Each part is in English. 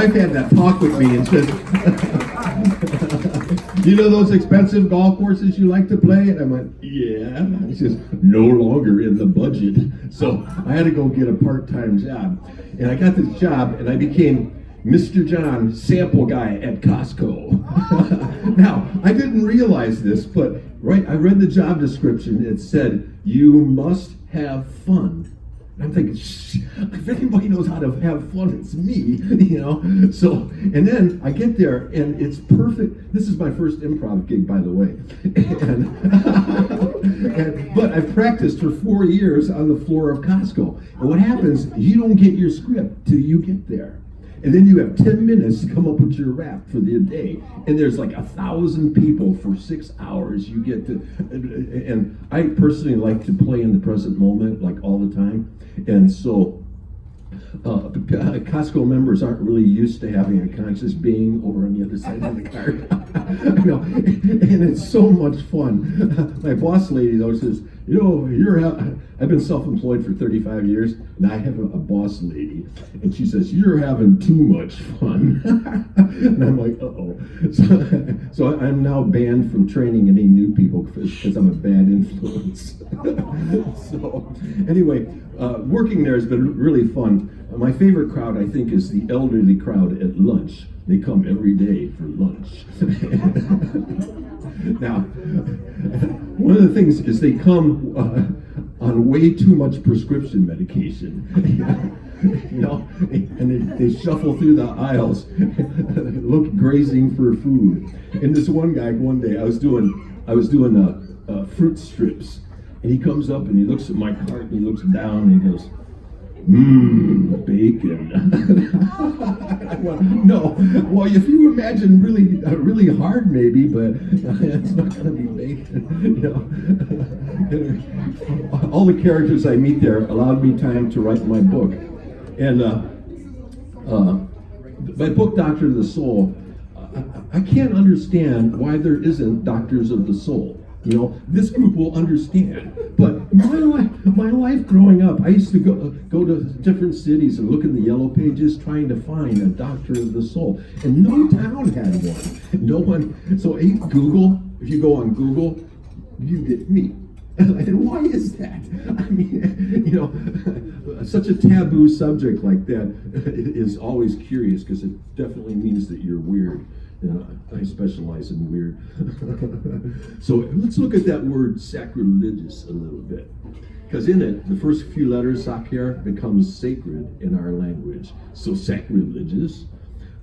wife had that talk with me and said, you know those expensive golf courses you like to play? And I went, yeah. And she says, no longer in the budget. So I had to go get a part-time job. And I got this job, and I became Mr. John sample guy at Costco. Now, I didn't realize this, but I read the job description. It said, you must have fun. And I'm thinking, if anybody knows how to have fun, it's me, So, and then I get there, and it's perfect. This is my first improv gig, by the way. But I've practiced for 4 years on the floor of Costco. And what happens, you don't get your script till you get there. And then you have 10 minutes to come up with your rap for the day. And there's like 1,000 people for 6 hours. You get to, and I personally like to play in the present moment, like all the time. And so Costco members aren't really used to having a conscious being over on the other side of the card. And it's so much fun. My boss lady, though, says, I've been self-employed for 35 years, and I have a boss lady, and she says, you're having too much fun. And I'm like, uh-oh. So I'm now banned from training any new people because I'm a bad influence. So anyway, working there has been really fun. My favorite crowd, I think, is the elderly crowd at lunch. They come every day for lunch. Now, one of the things is they come on way too much prescription medication. And they shuffle through the aisles, look grazing for food. And this one guy, one day, I was doing fruit strips, and he comes up and he looks at my cart and he looks down and he goes, bacon. Well, no. Well, if you imagine really hard, maybe, but it's not going to be bacon. All the characters I meet there allowed me time to write my book, and my book, Doctor of the Soul. I can't understand why there isn't Doctors of the Soul. This group will understand. But my life growing up, I used to go to different cities and look in the yellow pages trying to find a Doctor of the Soul. And no town had one. No one. So Google, if you go on Google, you get me. And why is that? I mean, such a taboo subject like that is always curious because it definitely means that you're weird. I specialize in weird. So let's look at that word sacrilegious a little bit. Because in it, the first few letters, sakir, becomes sacred in our language. So sacrilegious.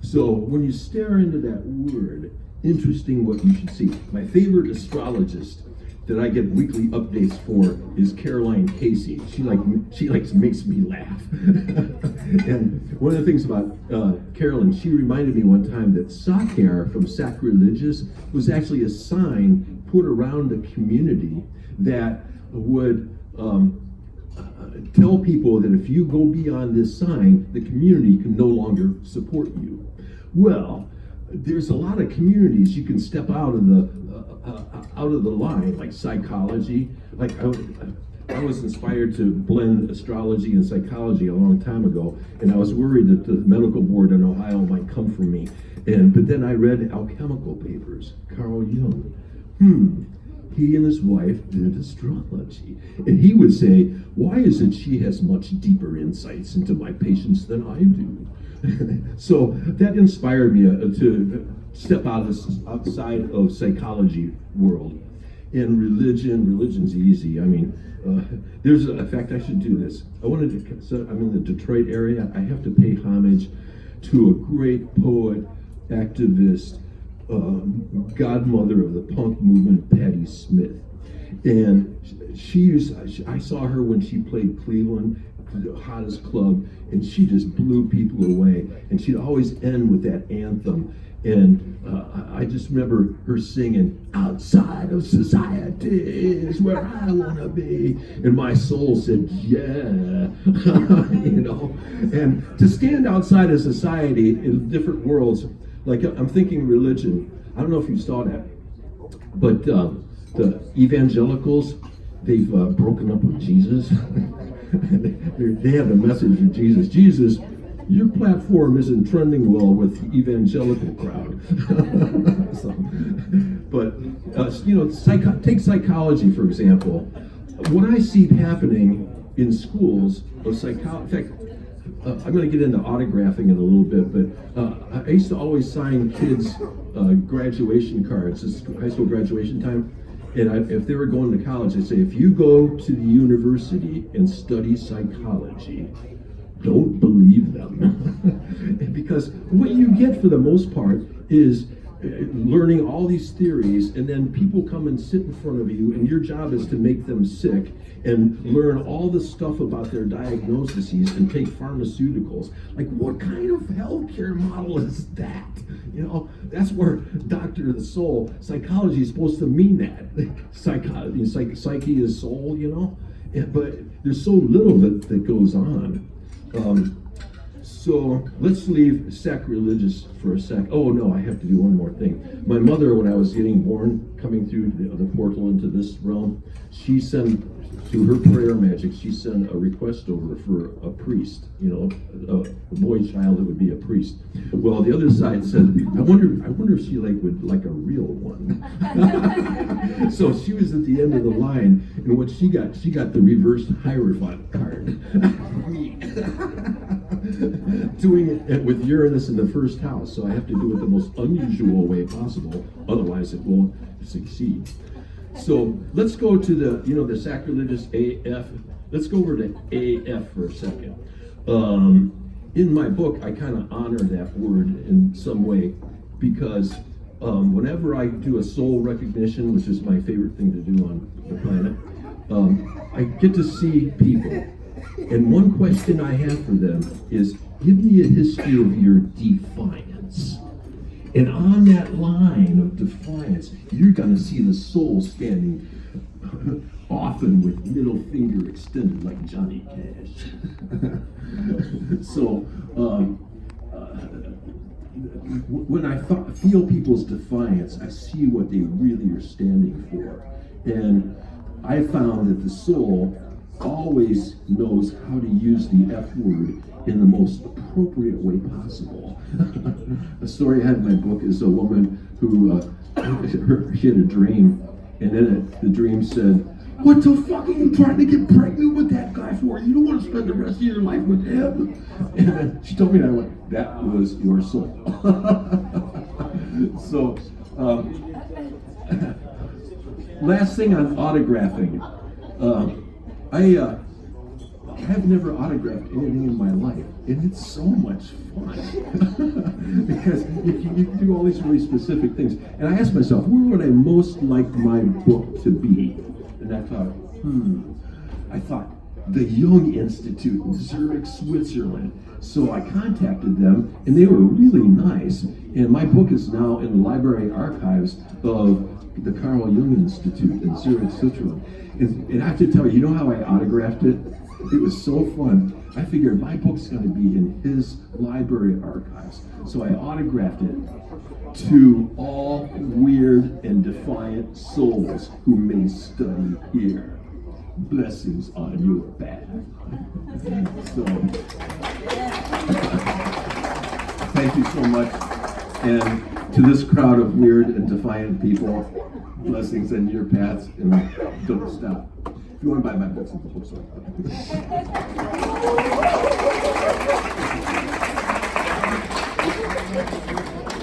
So when you stare into that word, interesting what you should see. My favorite astrologist that I get weekly updates for is Caroline Casey. She makes me laugh. And one of the things about Carolyn, she reminded me one time that Sakar from Sacrilegious was actually a sign put around a community that would tell people that if you go beyond this sign, the community can no longer support you. Well, there's a lot of communities you can step out of the line, like psychology. Like I was inspired to blend astrology and psychology a long time ago, and I was worried that the medical board in Ohio might come for me. But then I read alchemical papers, Carl Jung. He and his wife did astrology, and he would say, "Why is it she has much deeper insights into my patients than I do?" So that inspired me to step outside of psychology world. In religion's easy. I mean, in fact, I should do this. I'm in the Detroit area. I have to pay homage to a great poet, activist, godmother of the punk movement, Patti Smith. And I saw her when she played Cleveland, the hottest club, and she just blew people away. And she'd always end with that anthem. And I just remember her singing, "Outside of society is where I want to be." And my soul said, yeah. And to stand outside of society in different worlds, like I'm thinking religion. I don't know if you saw that, but the evangelicals, they've broken up with Jesus. They have a message of Jesus. Jesus your platform isn't trending well with the evangelical crowd. So, but take psychology for example. What I see happening in schools of psychology. In fact, I'm going to get into autographing in a little bit, but I used to always sign kids' graduation cards. It's high school graduation time. And if they were going to college, I'd say, if you go to the university and study psychology, don't believe them. Because what you get for the most part is learning all these theories, and then people come and sit in front of you, and your job is to make them sick and learn all the stuff about their diagnoses and take pharmaceuticals. Like, what kind of healthcare model is that? That's where Doctor of the Soul, psychology is supposed to mean that. Psyche is soul, but there's so little that goes on. So let's leave sacrilegious for a sec. Oh no, I have to do one more thing. My mother, when I was getting born, coming through the portal into this realm, she sent, through her prayer magic, she sent a request over for a priest, a boy child that would be a priest. Well, the other side said, I wonder if she would like a real one. So she was at the end of the line, and what she got the reversed Hierophant card. Doing it with Uranus in the first house, so I have to do it the most unusual way possible, otherwise it won't succeed. So let's go to the sacrilegious AF. Let's go over to AF for a second. In my book, I kind of honor that word in some way, because whenever I do a soul recognition, which is my favorite thing to do on the planet, I get to see people. And one question I have for them is, give me a history of your defiance. And on that line of defiance, you're going to see the soul standing often with middle finger extended like Johnny Cash. So when I feel people's defiance, I see what they really are standing for. And I found that the soul always knows how to use the F word in the most appropriate way possible. A story I had in my book is a woman who she had a dream, and then the dream said, "What the fuck are you trying to get pregnant with that guy for? You don't want to spend the rest of your life with him." And then she told me that I went, "That was your soul." So, last thing on autographing. I have never autographed anything in my life, and it's so much fun. Because you do all these really specific things. And I asked myself, where would I most like my book to be? And I thought, the Jung Institute in Zurich, Switzerland. So I contacted them, and they were really nice. And my book is now in the library archives of the Carl Jung Institute in Zurich, Switzerland. And I have to tell you, how I autographed it? It was so fun. I figured my book's going to be in his library archives. So I autographed it to all weird and defiant souls who may study here. Blessings on your path. So, thank you so much. And to this crowd of weird and defiant people, blessings in your paths, and don't stop. If you want to buy my books at the bookstore.